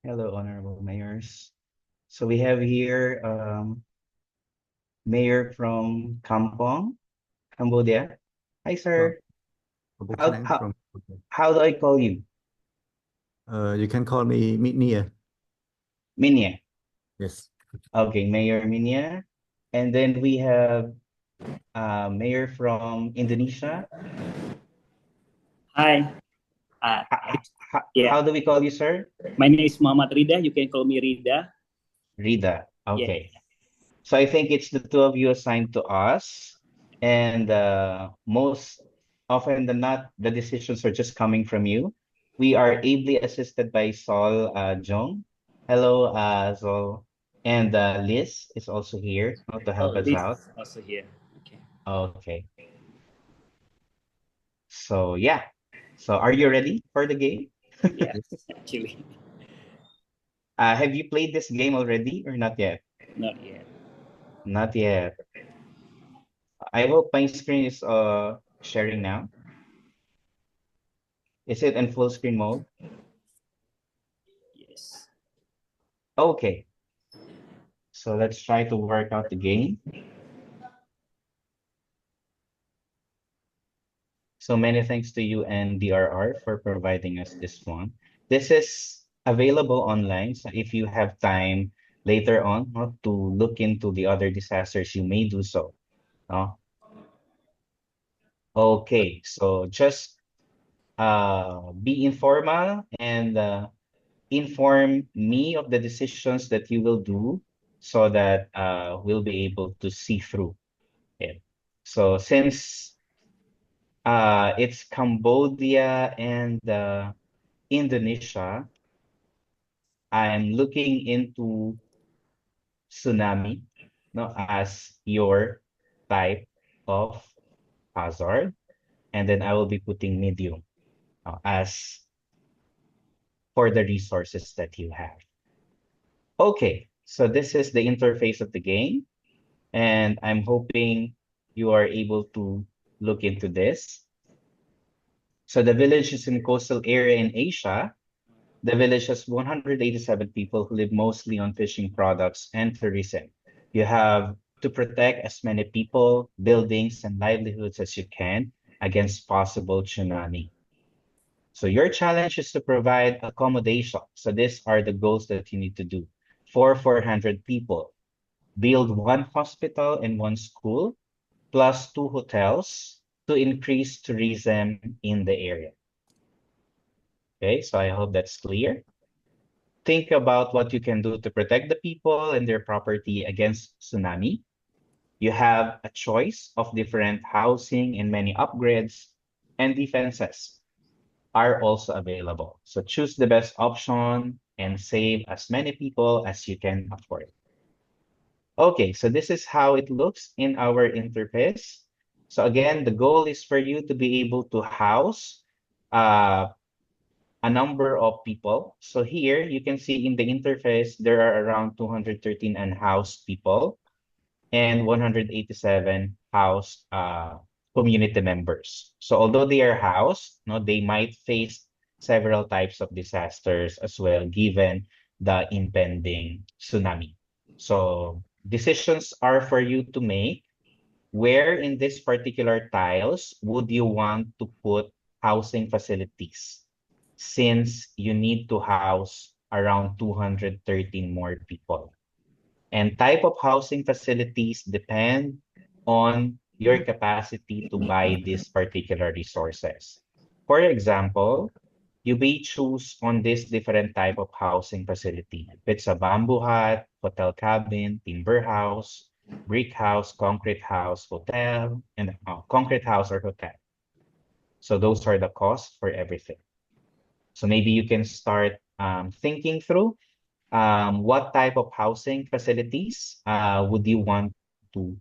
Hello, honorable mayors. So we have here mayor from Kampong, Cambodia. Hi, From sir. How Penang how from how do I call you? you can call me Nia. Minya. Yes. Okay, Mayor Minya. And then we have mayor from Indonesia. Hi. How Yeah. do we call you, sir? My name is Muhammad Rida. You can call me Rida. Rida. Yeah. Okay. So I think it's the two of you assigned to us, and most often than not, the decisions are just coming from you. We are ably assisted by Sol Jong. Hello, Sol. And Liz is also here to Oh, help us Liz out. is also here. Okay. Okay. So yeah. So are you ready for the game? Yeah. Yes. Actually, Have you played this game already or not yet? not yet. Not yet. I hope my screen is sharing now. Is it in full screen mode? Yes. Okay. So let's try to work out the game. So many thanks to you and DRR for providing us this one. This is available online. So if you have time later on to look into the other disasters, you may do so. No? Okay. So just be informal and inform me of the decisions that you will do so that we'll be able to see through it. So since it's Cambodia and Indonesia. I'm looking into tsunami, no, as your type of hazard, and then I will be putting medium as for the resources that you have. Okay, so this is the interface of the game, and I'm hoping you are able to look into this. So the village is in coastal area in Asia. The village has 187 people who live mostly on fishing products and tourism. You have to protect as many people, buildings, and livelihoods as you can against possible tsunami. So your challenge is to provide accommodation. So these are the goals that you need to do for 400 people. Build one hospital and one school, plus two hotels to increase tourism in the area. Okay, so I hope that's clear. Think about what you can do to protect the people and their property against tsunami. You have a choice of different housing and many upgrades and defenses are also available. So choose the best option and save as many people as you can afford. Okay, so this is how it looks in our interface. So again, the goal is for you to be able to house uh, a number of people. So here you can see in the interface, there are around 213 unhoused people and 187 housed community members. So although they are housed, no, they might face several types of disasters as well, given the impending tsunami. So decisions are for you to make. Where in this particular tiles would you want to put housing facilities? Since you need to house around 213 more people. And type of housing facilities depend on your capacity to buy these particular resources. For example, you may choose on this different type of housing facility. If it's a bamboo hut, hotel cabin, timber house, brick house, concrete house, hotel, and concrete house or hotel. So those are the costs for everything. So maybe you can start thinking through what type of housing facilities would you want to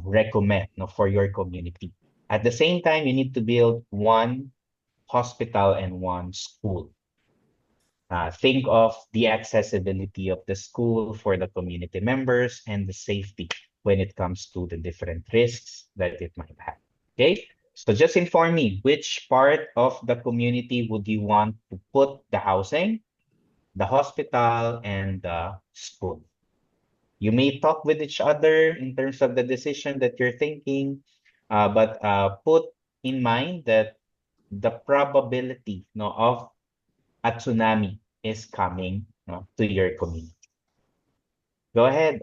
recommend, no, for your community? At the same time, you need to build one hospital and one school. Think of the accessibility of the school for the community members and the safety when it comes to the different risks that it might have. Okay, so just inform me which part of the community would you want to put the housing the hospital and the school. You may talk with each other in terms of the decision that you're thinking, but put in mind that the probability, of a tsunami is coming, to your community. Go ahead,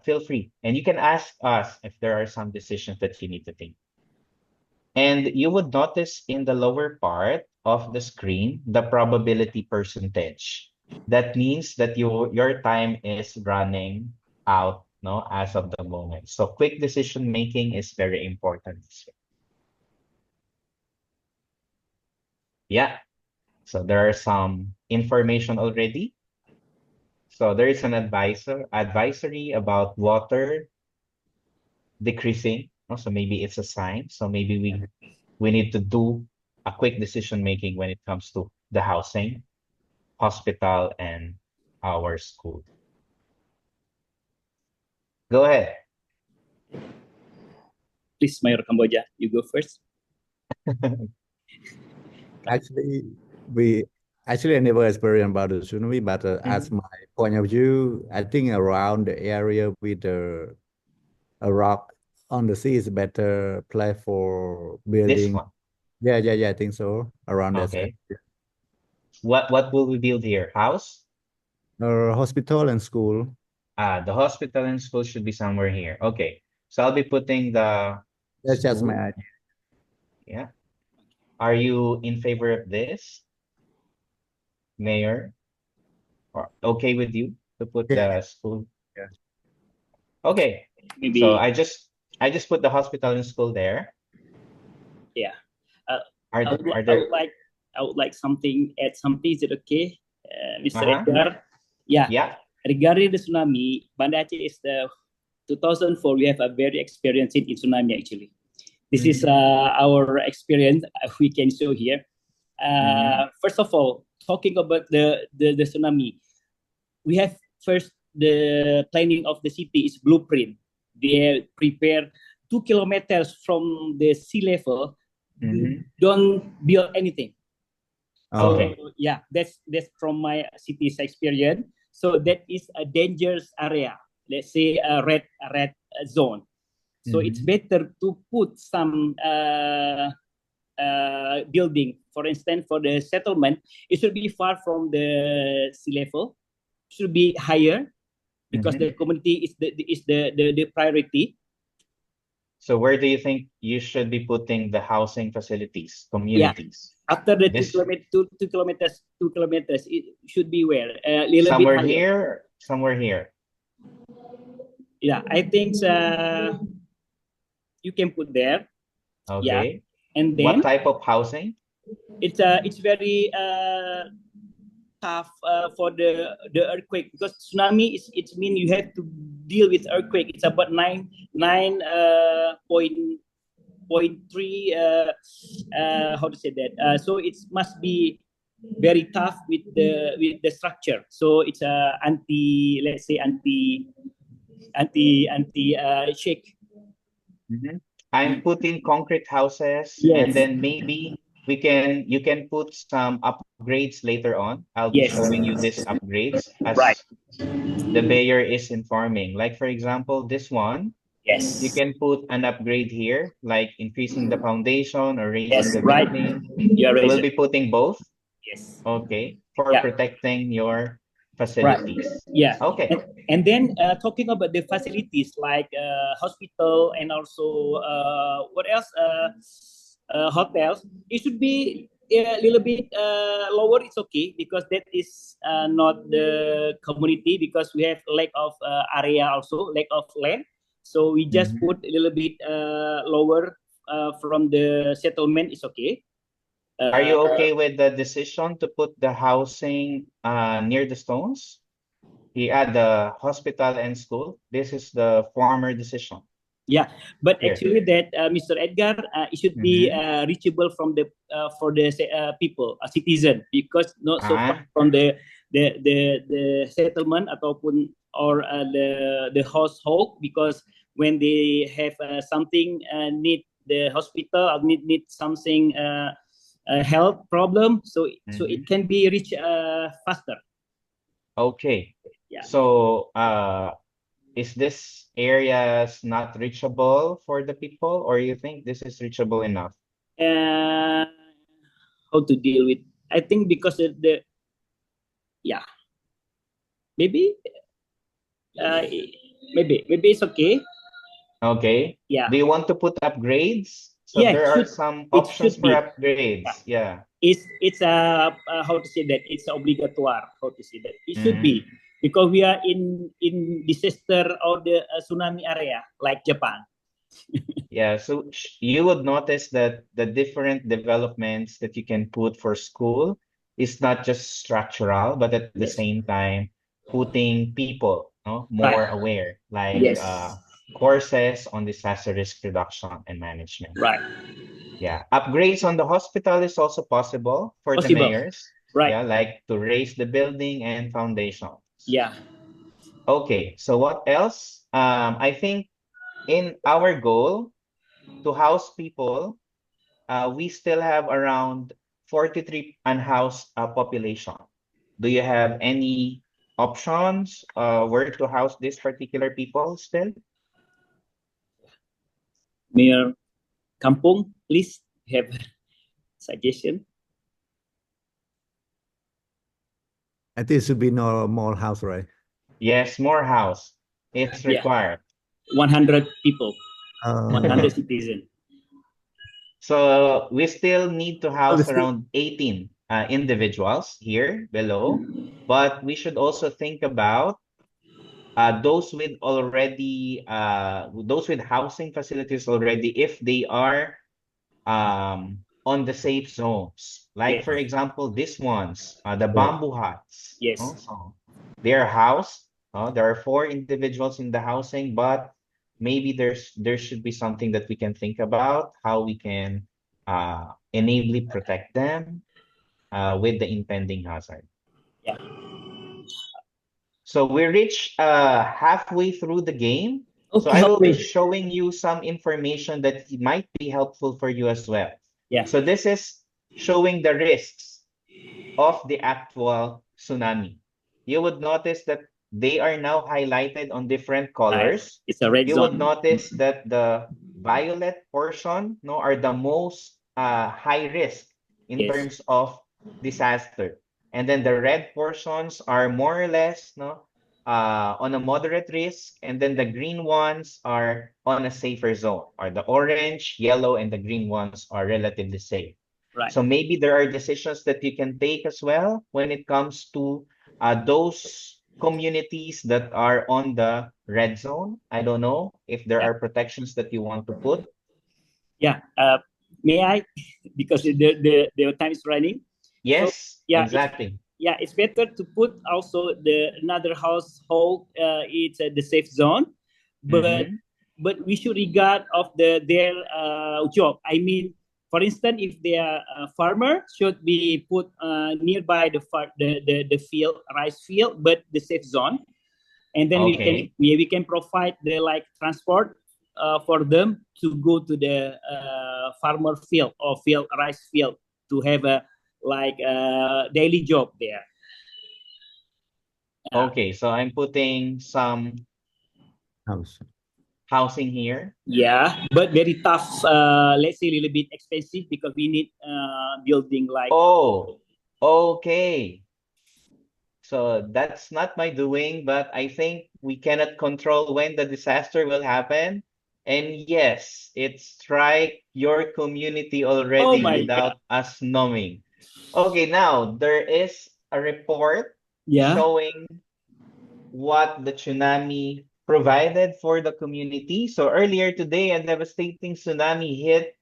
feel free. And you can ask us if there are some decisions that you need to think. And you would notice in the lower part of the screen, the probability percentage. That means that your time is running out, no, as of the moment. So quick decision making is very important. Yeah. So there are some information already. So there is an advisory about water decreasing. So maybe it's a sign. So maybe we need to do a quick decision making when it comes to the housing, hospital, and our school. Go ahead. Please, Mayor Kamboja, you go first. Actually, we I never experienced about the tsunami, but as my point of view, I think around the area with the a rock on the sea is a better place for This building. one. Yeah, I think so. Around that side. Okay. What will we build here? House? Hospital and school. The hospital and school should be somewhere here. Okay. So I'll be putting the That's just my school. idea. Yeah. Are you in favor of this, Mayor? Or okay with you to put Yeah. the school? Yeah. Okay. Maybe. So I just put the hospital and school there. Yeah. Are I there? would like add something. Is it okay, Mr. Uh-huh. Edgar? Yeah. Yeah. Regarding the tsunami, Banda Aceh is the 2004. We have a very experience in tsunami actually. This is our experience we can show here. First of all, talking about the tsunami, we have first the planning of the city is blueprint. They prepare 2 kilometers from the sea level. Don't build anything. Okay. So yeah, that's from my city's experience. So that is a dangerous area. Let's say a red zone. So it's better to put some building. For instance, for the settlement, it should be far from the sea level. Should be higher because the community is the priority. So where do you think you should be putting the housing facilities, communities? Yeah. After the This, 2 kilometers, it should be where a little somewhere bit higher. here, somewhere here. Yeah, I think you can put there. Okay. Yeah. And then what type of housing? It's very tough for the earthquake because tsunami it means you have to deal with earthquake. It's about 9.3 how to say that. So it must be very tough with the structure. So it's anti shake. I'm putting concrete houses, Yes. and then maybe you can put some upgrades later on. I'll be Yes. showing you these upgrades as Right. the mayor is informing. Like for example, this one, Yes. you can put an upgrade here, like increasing the foundation or raising Yes. the Right. building. You're So right. we'll be putting both. Yes. Okay, for protecting your facilities. Right. Yeah. Okay. And then talking about the facilities like hospital and also what else? Hotels. It should be a little bit lower. It's okay because that is not the community because we have lack of area also, lack of land. So we just put a little bit lower from the settlement. It's okay. Are you okay with the decision to put the housing near the stones? The hospital and school. This is the former decision. Yeah, but Here. actually that Mr. Edgar, it should be reachable from the for the people, a citizen, because not so far from the settlement ataupun or the household, because when they have something need the hospital or need something health problem, so it can be reached faster. Okay. Yeah. So, is this areas not reachable for the people, or you think this is reachable enough? Uh, how to deal with? I think because the yeah, maybe uh, maybe it's okay. Okay. Yeah. Do you want to put upgrades? So Yeah, there are some it options should for be. Yeah. upgrades. Yeah. It's how to say that, it's obligatoire, how to say that, it should Mm-hmm. be, because we are in disaster or the tsunami area like Japan. Yeah, so you would notice that the different developments that you can put for school is not just structural, but at the Yes. same time putting people, no, Right. more aware, like Yes. courses on disaster risk reduction and management. Right. Yeah, upgrades on the hospital is also possible for the Possible. mayors. Right. Yeah, like to raise the building and foundations. Yeah. Okay, so what else? I think in our goal to house people, we still have around 43 unhoused population. Do you have any options where to house these particular people still? Mayor Kampung, please have suggestion. I think it should be no more house, right? Yes, more house. It's Yeah. required. 100 people, 100 Uh, citizen. So we still need to well, house it's still, around 18 individuals here below, but we should also think about those with housing facilities already, if they are on the safe zones. Like Yes. for example, these ones, the yeah. bamboo huts. Yes. No? So they are housed. There are four individuals in the housing, but maybe there should be something that we can think about how we can enably protect them with the impending hazard. Yeah. So we reached halfway through the game. So Okay. I will be Halfway. showing you some information that might be helpful for you as well. Yeah. So this is showing the risks of the actual tsunami. You would notice that they are now highlighted on different Right. colors. It's a red You would zone. notice that the violet portion, no, are the most high risk in Yes. terms of disaster. And then the red portions are more or less no, on a moderate risk. And then the green ones are on a safer zone, or the orange, yellow, and the green ones are relatively safe. Right. So maybe there are decisions that you can take as well when it comes to those communities that are on the red zone. I don't know if there Yeah. are protections that you want to put. Yeah. May I? Because the time is running. So Yes, yeah, exactly. it's better to put also the another household. It's the safe zone, but Mm-hmm. we should regard of their job. I mean, for instance, if they are a farmer, should be put nearby the field, rice field, but the safe zone, and then Okay. we can provide the like transport for them to go to the farmer field or field rice field to have a like daily job there. Okay, so I'm putting some House. housing here. Yeah, but very tough. Let's say a little bit expensive because we need building like Oh, okay. So that's not my doing, but I think we cannot control when the disaster will happen. And yes, it strike your community oh already my god. without us knowing. Okay, now there is a report Yeah. showing what the tsunami provided for the community. So earlier today, a devastating tsunami hit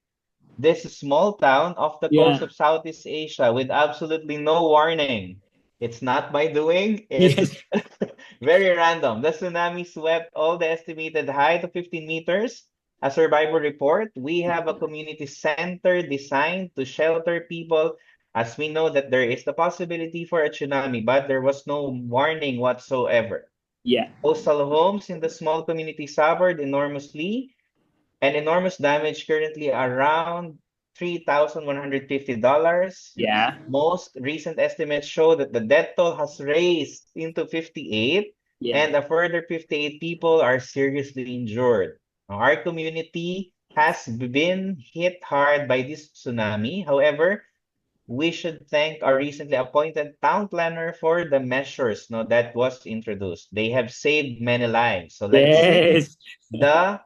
this small town off the coast Yeah. of Southeast Asia with absolutely no warning. It's not my doing, Yes. it's very random. The tsunami swept all the estimated height of 15 meters. A survivor report, we have a community center designed to shelter people as we know that there is the possibility for a tsunami, but there was no warning whatsoever. Yeah. Coastal homes in the small community suffered enormously and enormous damage currently around $3,150. Yeah. Most recent estimates show that the death toll has raised into 58, Yeah. and a further 58 people are seriously injured. Our community has been hit hard by this tsunami. However, we should thank our recently appointed town planner for the measures that was introduced. They have saved many lives. So let's see Yes. the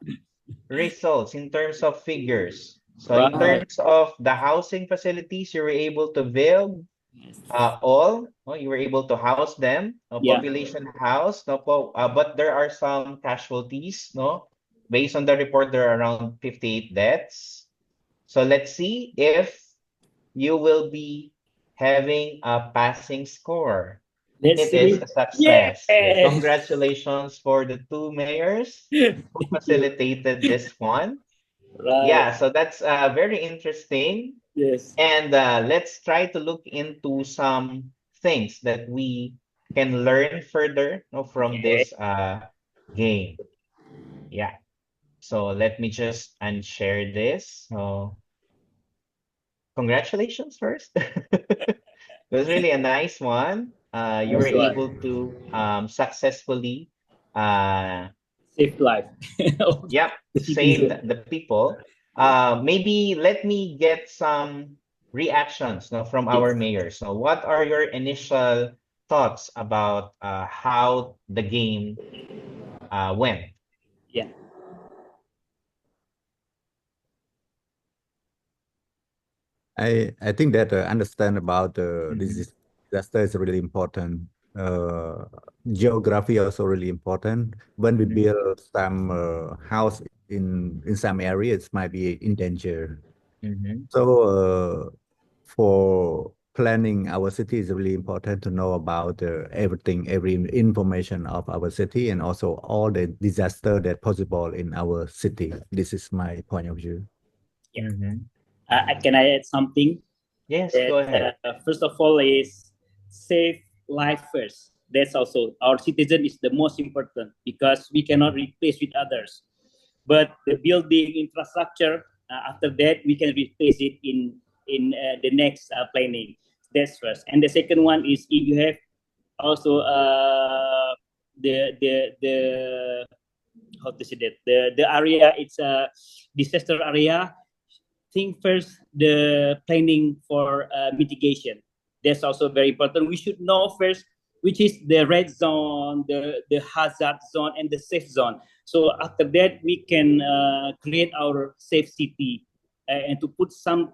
results in terms of figures. So in Right. terms of the housing facilities, you were able to build Yes. all, no, you were able to house them, Yeah. population house, no, but there are some casualties, no? Based on the report, there are around 58 deaths. So let's see if you will be having a passing score. Let's It is see. a success. Yes. Congratulations for the two mayors who Thank you. facilitated this one. Right. Yeah, so that's very interesting. Yes. And let's try to look into some things that we can learn further, from Okay. this game. Yeah. So let me just unshare this. So congratulations first. It was really a nice one. You were Nice able one. to successfully uh, Save life. yep, The saved citizen. the people. Maybe let me get some reactions from our Yes. mayors. So, what are your initial thoughts about how the game went? Yeah. I think that understand about Mm-hmm, this disaster is really important. Uh, Geography also really important. When we mm-hmm, build some house in some areas, might be in danger. mm-hmm, So for planning our city is really important to know about everything, every information of our city, and also all the disaster that possible in our city. This is my point of view. Yeah. mm-hmm. Can I add something? Yes, That go ahead. first of all is save life first. That's also our citizen is the most important because we cannot Mm-hmm, replace with others. But the building infrastructure after that we can replace it in the next planning. That's first. And the second one is if you have also the how to say that the area it's a disaster area, think first the planning for mitigation. That's also very important. We should know first which is the red zone, the hazard zone, and the safe zone. So after that, we can create our safe city and to put some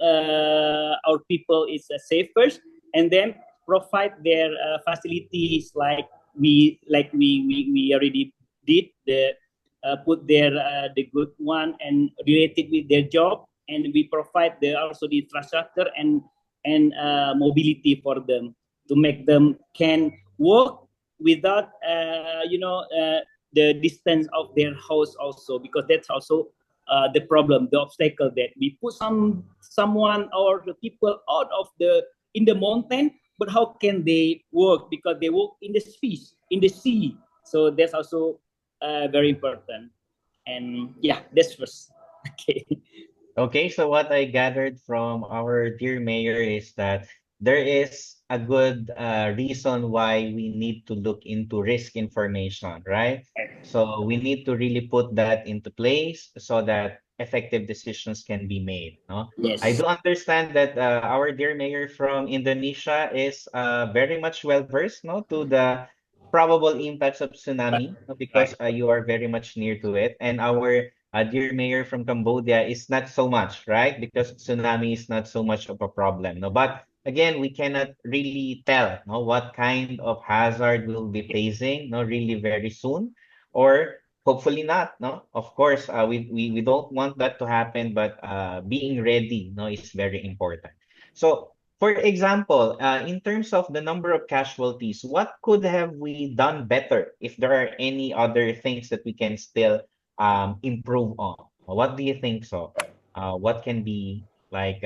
our people is safe first, and then provide their facilities like we already did the put their the good one and related with their job, and we provide the also the infrastructure and mobility for them to make them can work without the distance of their house also, because that's also the problem, the obstacle that we put someone or the people out of the in the mountain, but how can they work because they work in the space in the sea. So that's also very important. And yeah, that's first. Okay. Okay, so what I gathered from our dear mayor is that there is a good reason why we need to look into risk information, right? So we need to really put that into place so that effective decisions can be made, no? I Yes. do understand that our dear mayor from Indonesia is very much well versed, no, to the probable impacts of tsunami, no, because Right. you are very much near to it, and our dear mayor from Cambodia is not so much, right? Because tsunami is not so much of a problem. No, but again, we cannot really tell what kind of hazard we'll be facing, really very soon, or hopefully not. No, of course, we don't want that to happen, but being ready, is very important. So, for example, in terms of the number of casualties, what could have we done better if there are any other things that we can still improve on? What do you think so? What can be like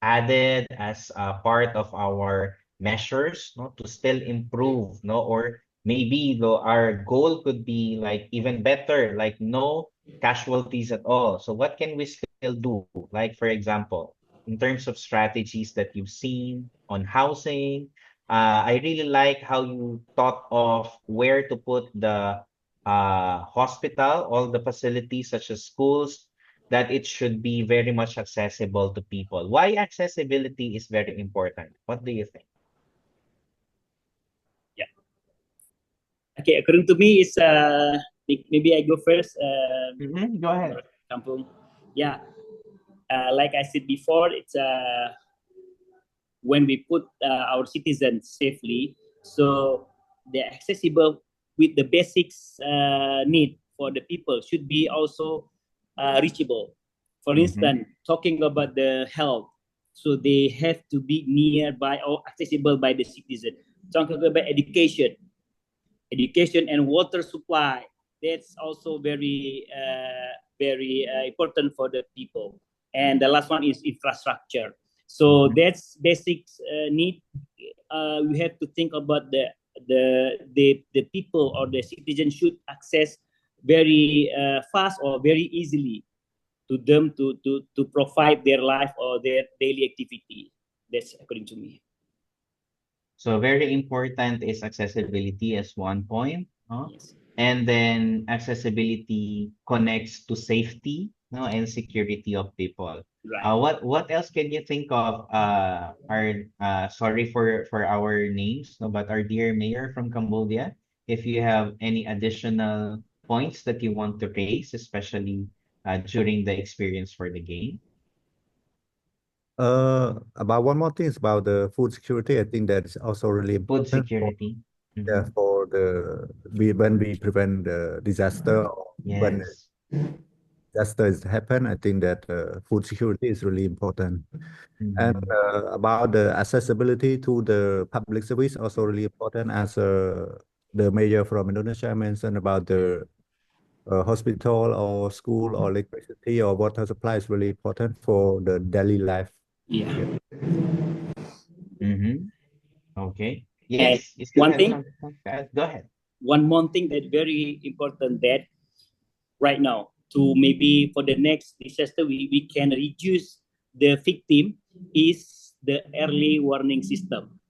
added as a part of our measures, no, to still improve, no, or maybe though our goal could be like even better, like no casualties at all. So what can we still do? Like, for example, in terms of strategies that you've seen on housing, I really like how you thought of where to put the hospital, all the facilities such as schools, that it should be very much accessible to people. Why accessibility is very important? What do you think? Yeah. Okay, according to me, it's maybe I go first. Go ahead. Kampung. Yeah, like I said before, it's when we put our citizens safely, so they're accessible with the basics need for the people should be also reachable. For Mm-hmm. instance, talking about the health, so they have to be nearby or accessible by the citizen. Talking about education and water supply, that's also very important for the people. And the last one is infrastructure. So Mm-hmm. that's basic need. We have to think about the people or the citizens should access very fast or very easily to them to provide their life or their daily activity. That's according to me. So very important is accessibility as one point, no? Yes. And then accessibility connects to safety, no, and security of people. Right. What else can you think of? Our sorry for our names, no, but our dear mayor from Cambodia, if you have any additional points that you want to raise, especially during the experience for the game. About one more thing is about the food security. I think that's also really Food important for, security. yeah, Mm-hmm. for when we prevent the disaster or when Yes. disasters happen. I think that food security is really important. And Mm-hmm. about the accessibility to the public service also really important as the mayor from Indonesia mentioned about the hospital or school or electricity or water supply is really important for the daily life. Yeah. Yeah. Mm-hmm. Okay. And Yes, you still one have thing, something to add? Go ahead. one more thing that very important that right now to maybe for the next disaster we can reduce the victim is the early warning system,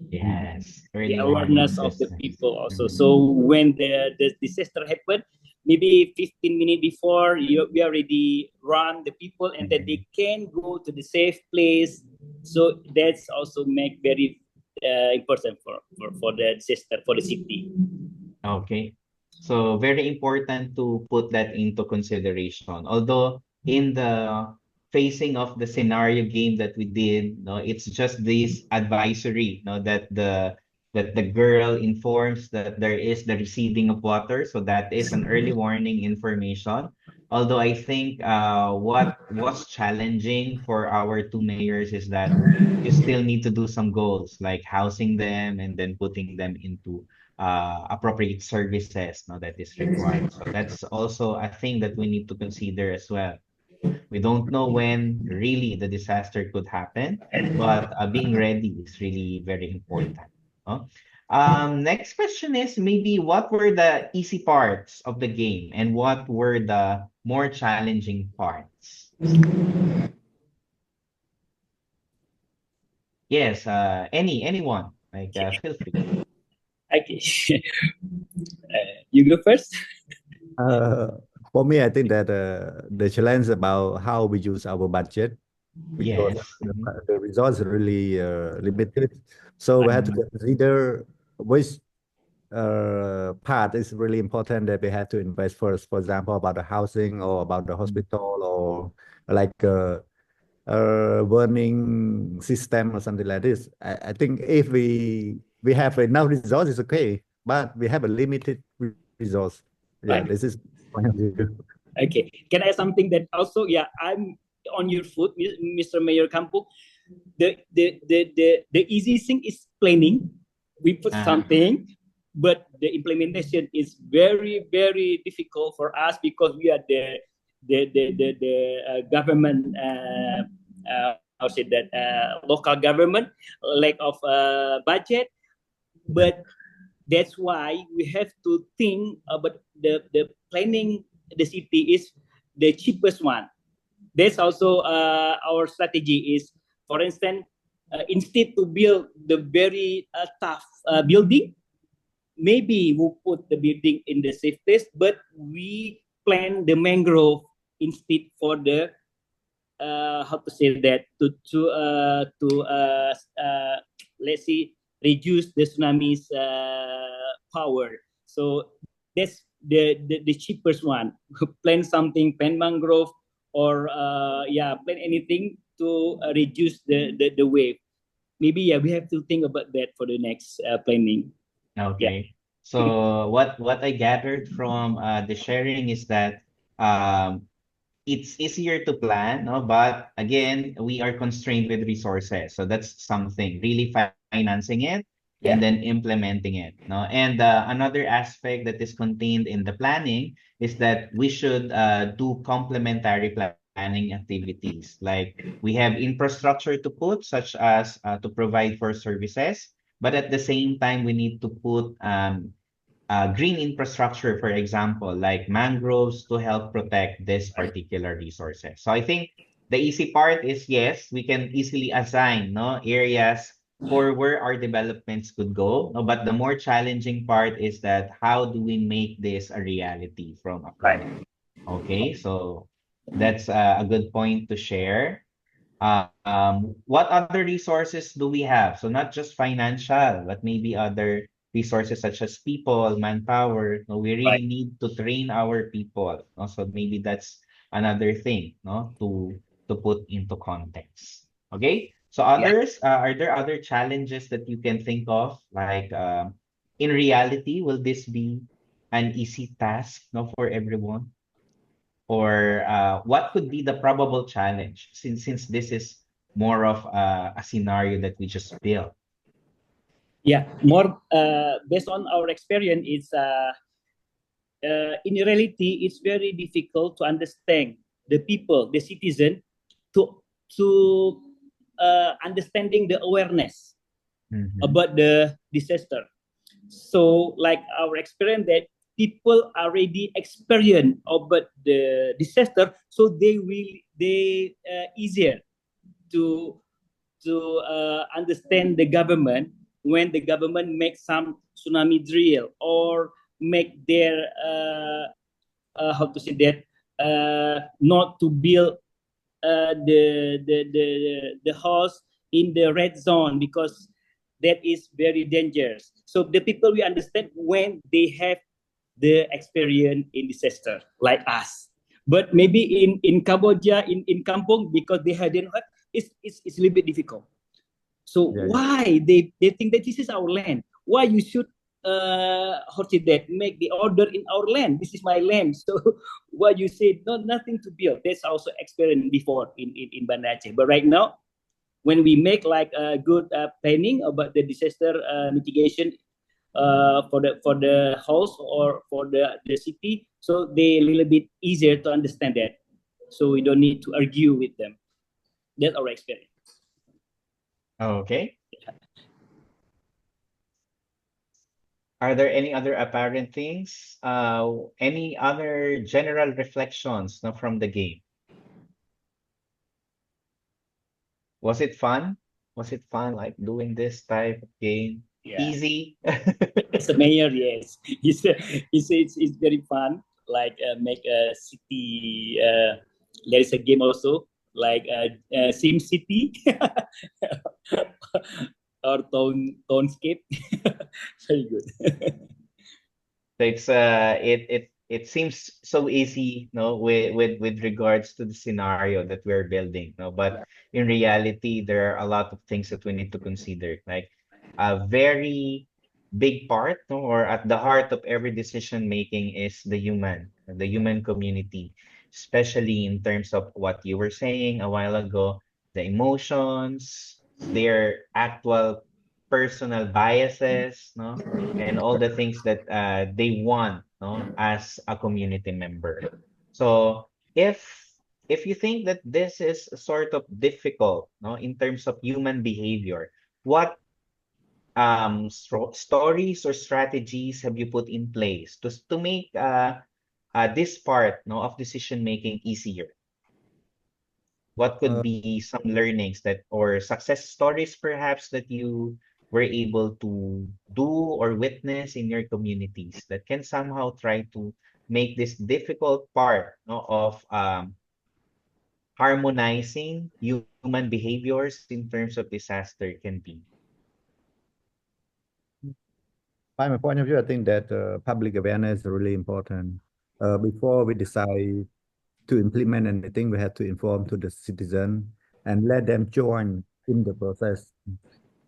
Yes, the early warning awareness of the systems. people also. Mm-hmm. So when the disaster happened, maybe 15 minutes before we already run the people and then Mm-hmm. they can go to the safe place. So that's also make very important for the disaster for the city. Okay. So very important to put that into consideration. Although in the facing of the scenario game that we did, no, it's just this advisory, no, that the girl informs that there is the receding of water. So that is an early warning information. Although I think what was challenging for our two mayors is that you still need to do some goals like housing them and then putting them into appropriate services, no, that is required. So that's also a thing that we need to consider as well. We don't know when really the disaster could happen, but being ready is really very important. No? Next question is maybe what were the easy parts of the game and what were the more challenging parts? Yes, anyone, like feel free. Okay. You go first. Uh, for me, I think that the challenge about how we use our budget because Yes. Mm-hmm. the resource is really limited. So we have to Mm-hmm. consider which part is really important that we have to invest first. For example, about the housing or about the hospital or like burning system or something like this. I think if we have enough resources, okay, but we have a limited resource. Yeah, Right. this is point of view. Okay. Can I add something that also, yeah, I'm on your foot, Mr. Mayor Campo. The easy thing is planning. We put Uh-huh. something, but the implementation is very difficult for us because we are the government how say that local government lack of budget, but that's why we have to think about the planning the city is the cheapest one That's also our strategy is, for instance, instead to build the very tough building, maybe we'll put the building in the safe place, but we plant the mangrove instead for the how to say that to let's say reduce the tsunami's power. So that's the cheapest one. Plant something, plant mangrove, or yeah, plant anything to reduce the wave. Maybe yeah, we have to think about that for the next planning. Yeah. Okay. So what I gathered from the sharing is that um, it's easier to plan, no? But again, we are constrained with resources. So that's something, really financing it and then Yeah. implementing it, no? And another aspect that is contained in the planning is that we should do complementary planning activities. Like we have infrastructure to put, such as to provide for services, but at the same time, we need to put green infrastructure, for example, like mangroves to help protect this Right. particular resources. So I think the easy part is yes, we can easily assign no areas for where our developments could go. No, but the more challenging part is that how do we make this a reality from Right. above? Okay, so that's a good point to share. What other resources do we have? So not just financial, but maybe other resources such as people, manpower. No, we Right. really need to train our people. No? So maybe that's another thing, no, to put into context. Okay. So Yeah. others, are there other challenges that you can think of? Like, in reality, will this be an easy task, no, for everyone? Or what could be the probable challenge since this is more of a scenario that we just built? Yeah. More based on our experience, it's in reality, it's very difficult to understand the people, the citizen, to understanding the awareness Mm-hmm. about the disaster. So, like our experience that people already experience about the disaster, so they easier to understand the government when the government makes some tsunami drill or make their how to say that not to build the house in the red zone because that is very dangerous. So the people we understand when they have the experience in disaster like us. But maybe in Cambodia, in Kampong, because they hadn't had, it's a little bit difficult. So Yeah, yeah. why they think that this is our land? Why you should how to that make the order in our land? This is my land. So why you say no nothing to build? That's also experienced before in Banda Aceh. But right now, when we make like a good planning about the disaster mitigation for the house or for the city, so they a little bit easier to understand that. So we don't need to argue with them. That's our experience. Okay. Are there any other apparent things? Any other general reflections, no, from the game? Was it fun? Was it fun, like doing this type of game? Yeah. Easy? As a mayor, yes, it's very fun. Like make a city. There is a game also like Sim City or Townscape. Very good. So it's it seems so easy, no, with regards to the scenario that we're building, no, but in reality, there are a lot of things that we need to consider. Like a very big part, no, or at the heart of every decision making is the human community, especially in terms of what you were saying a while ago, the emotions, their actual personal biases, no, and all the things that they want, no, as a community member. So if you think that this is sort of difficult, no, in terms of human behavior, what stories or strategies have you put in place to make this part, no, of decision making easier? What could Uh, be some learnings that or success stories perhaps that you were able to do or witness in your communities that can somehow try to make this difficult part, no, of harmonizing human behaviors in terms of disaster can be? by my point of view, I think that public awareness is really important. Before we decide to implement anything, we have to inform to the citizen and let them join in the process.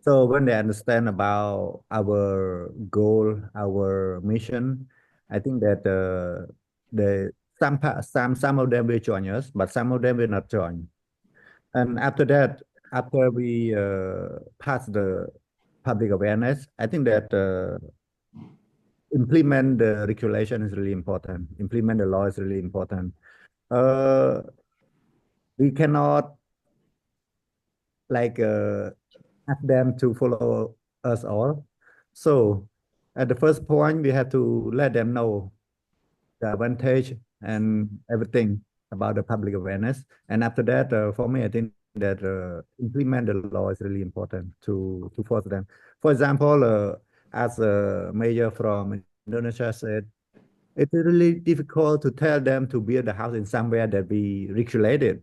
So when they understand about our goal, our mission, I think that some of them will join us, but some of them will not join. And after that, after we pass the public awareness, I think that implement the regulation is really important. Implement the law is really important. Uh, we cannot like ask them to follow us all. So at the first point, we have to let them know the advantage and everything about the public awareness. And after that, for me, I think that implement the law is really important to force them. For example, as a mayor from Indonesia said, it's really difficult to tell them to build a house in somewhere that we regulated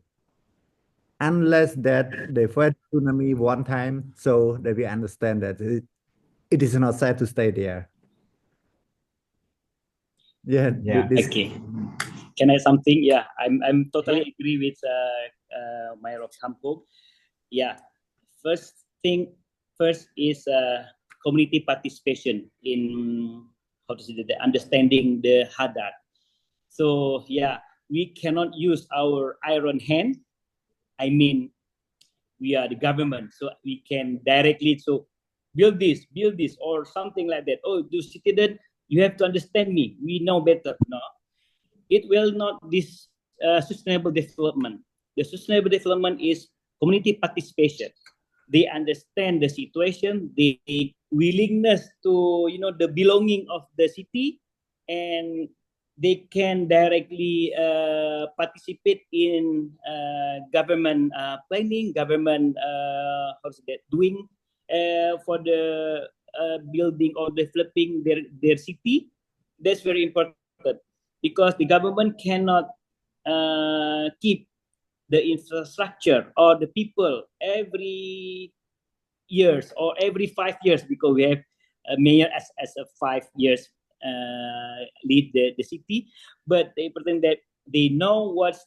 unless that they fight tsunami one time, so that we understand that it is not safe to stay there. Yeah, Yeah. this. Okay. Can I something? Yeah, I'm totally agree with Mayor of Kampung. Yeah, first thing first is community participation in how to say that, the understanding the hazard. So yeah, we cannot use our iron hand. I mean, we are the government, so we can directly so build this, or something like that. Oh, do citizen, you have to understand me. We know better. No, it will not this sustainable development. The sustainable development is community participation. They understand the situation, the willingness to the belonging of the city, and they can directly participate in government planning, government how's that doing for the building or developing their city. That's very important because the government cannot keep the infrastructure or the people every years or every 5 years, because we have a mayor as a 5 years lead the city. But they pretend that they know what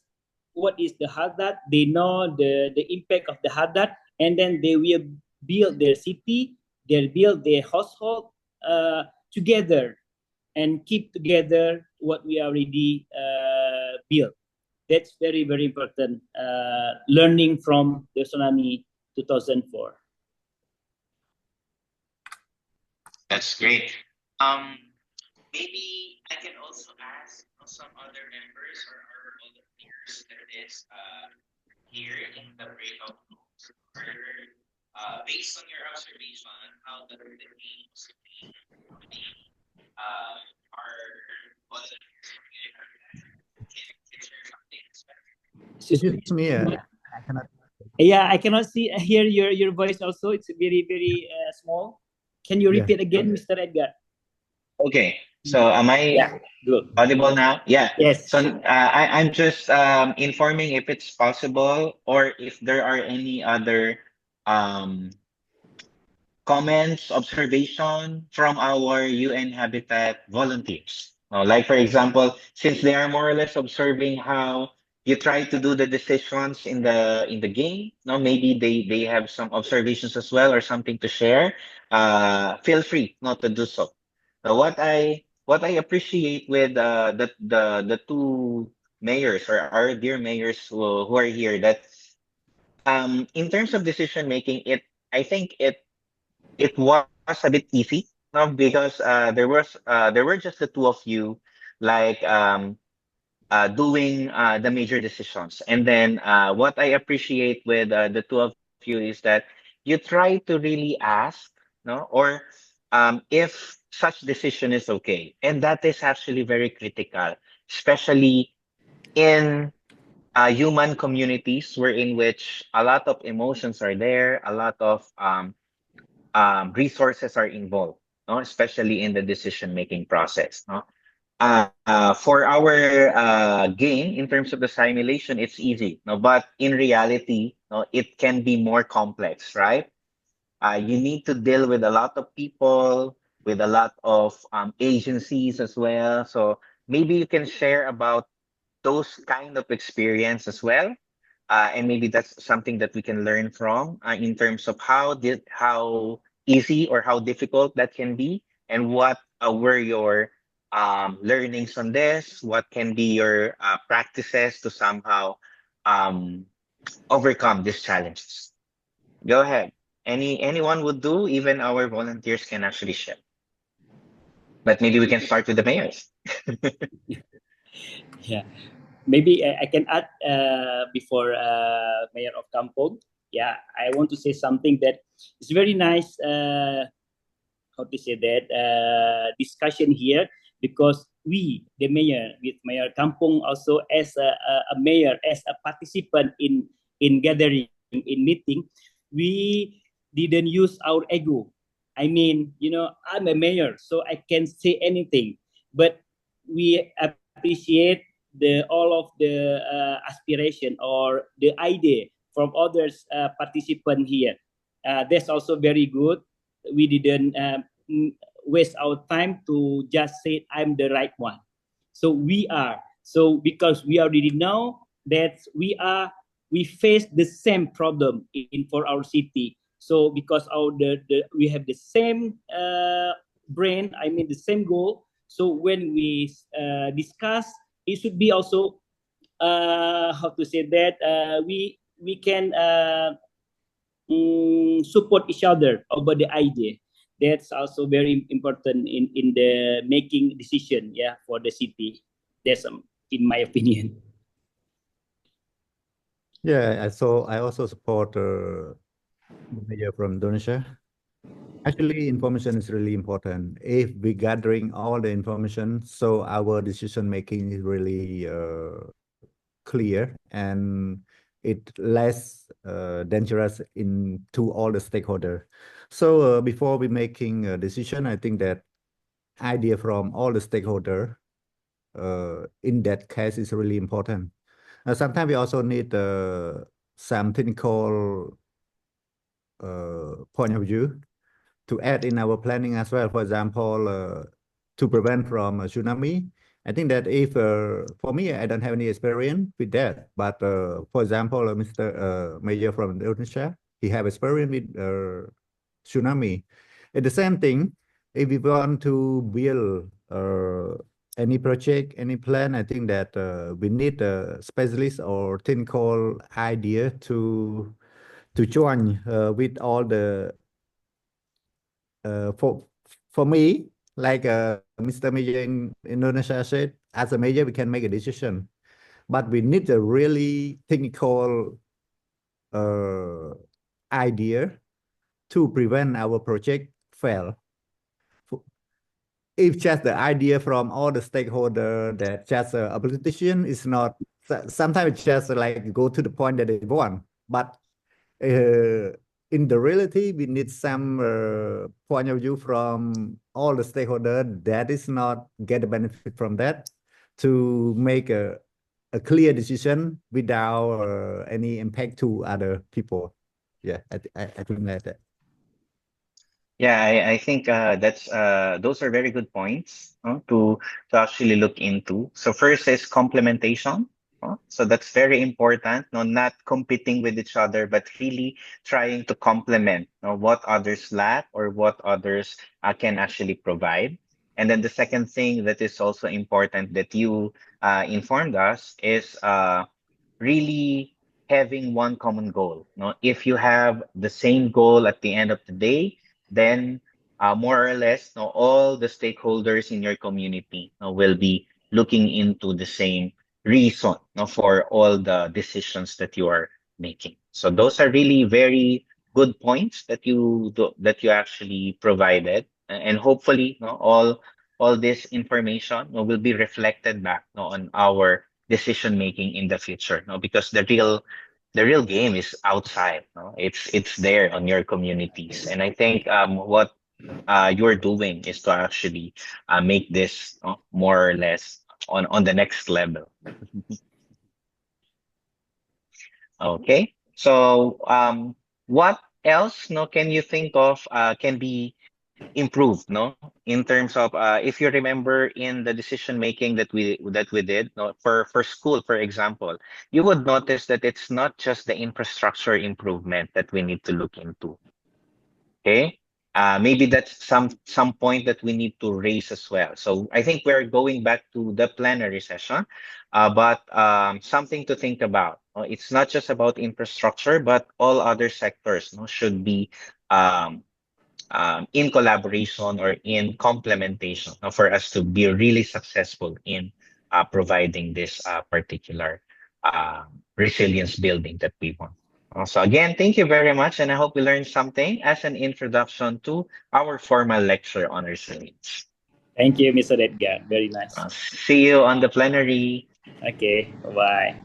is the hazard, they know the impact of the hazard, and then they will build their city, they'll build their household together and keep together what we already built. That's very, very important. Learning from the tsunami 2004. That's great. Um, Maybe I can also ask some other members or our volunteers that is here in the breakout rooms, or based on your observation, how the games being our volunteers from can share something. Is it me? I cannot. Yeah, I cannot hear your voice also. It's very, very small. Can you Yeah. repeat again, Mr. Edgar? Okay, so am I Yeah, good. audible now? Yeah. Yes. So I'm just informing if it's possible or if there are any other um, comments, observation from our UN Habitat volunteers. Like for example, since they are more or less observing how you try to do the decisions in the game, no, maybe they have some observations as well or something to share. Feel free not to do so. So what I appreciate with the two mayors or our dear mayors who are here that in terms of decision making, I think it was a bit easy, no, because there were just the two of you, like doing the major decisions. And then what I appreciate with the two of you is that you try to really ask, no, or if such decision is okay, and that is actually very critical, especially in human communities wherein which a lot of emotions are there, a lot of resources are involved, no? Especially in the decision making process. No? For our game in terms of the simulation, it's easy, no? But in reality, no, it can be more complex, right? You need to deal with a lot of people, with a lot of agencies as well. So maybe you can share about those kind of experience as well, and maybe that's something that we can learn from in terms of how easy or how difficult that can be, and what were your learnings on this, what can be your practices to somehow um, overcome these challenges. Go ahead. Anyone would do, even our volunteers can actually share. But maybe we can start with the mayors. Yeah, maybe I can add before Mayor of Kampong. Yeah, I want to say something that is very nice. How to say that discussion here, because we, the mayor, with Mayor Kampong also as a mayor, as a participant in gathering, in meeting, we didn't use our ego. I mean, I'm a mayor, so I can say anything, but we appreciate the all of the aspiration or the idea from others participant here. That's also very good. We didn't waste our time to just say I'm the right one. So we are. So because we already know that we face the same problem in for our city. So because we have the same brain, I mean the same goal. So when we discuss, it should be also how to say that we can support each other over the idea. That's also very important in the making decision, yeah, for the city. That's in my opinion. Yeah, I also support the mayor from Indonesia. Actually, information is really important. If we gathering all the information, so our decision making is really clear and it less dangerous in to all the stakeholder. So before we making a decision, I think that idea from all the stakeholder in that case is really important. Sometimes we also need some technical point of view to add in our planning as well. For example, to prevent from a tsunami. I think that if, for me, I don't have any experience with that. But for example, Mr. Mayor from Indonesia, he have experience with tsunami. And the same thing, if we want to build any project, any plan, I think that we need a specialist or technical idea to join with all the for me, like Mr. Mayor in Indonesia said, as a mayor, we can make a decision, but we need a really technical uh, idea to prevent our project fail. If just the idea from all the stakeholder that just a politician is not, sometimes it's just like go to the point that they want, but in the reality, we need some point of view from all the stakeholders that is not get a benefit from that to make a clear decision without any impact to other people. Yeah, I think that. Yeah, I think that's those are very good points to actually look into. So first is complementation. So that's very important. No, not competing with each other, but really trying to complement what others lack or what others can actually provide. And then the second thing that is also important that you informed us is really having one common goal. No, if you have the same goal at the end of the day, then more or less, no, all the stakeholders in your community no, will be looking into the same reason no, for all the decisions that you are making. So those are really very good points that that you actually provided, and hopefully, no, all this information no, will be reflected back no, on our decision making in the future, no? Because the real game is outside, no? It's there on your communities. And I think what you're doing is to actually make this more or less on the next level. Okay. So what else no can you think of can be improved no in terms of if you remember in the decision making that we did no for school, for example, you would notice that it's not just the infrastructure improvement that we need to look into. Okay. Maybe that's some point that we need to raise as well. So I think we're going back to the plenary session, but something to think about. It's not just about infrastructure, but all other sectors no, should be um, in collaboration or in complementation for us to be really successful in providing this particular resilience building that we want. So again, thank you very much, and I hope we learned something as an introduction to our formal lecture on resilience. Thank you, Mr. Edgar. Very nice. See you on the plenary. Okay, bye-bye.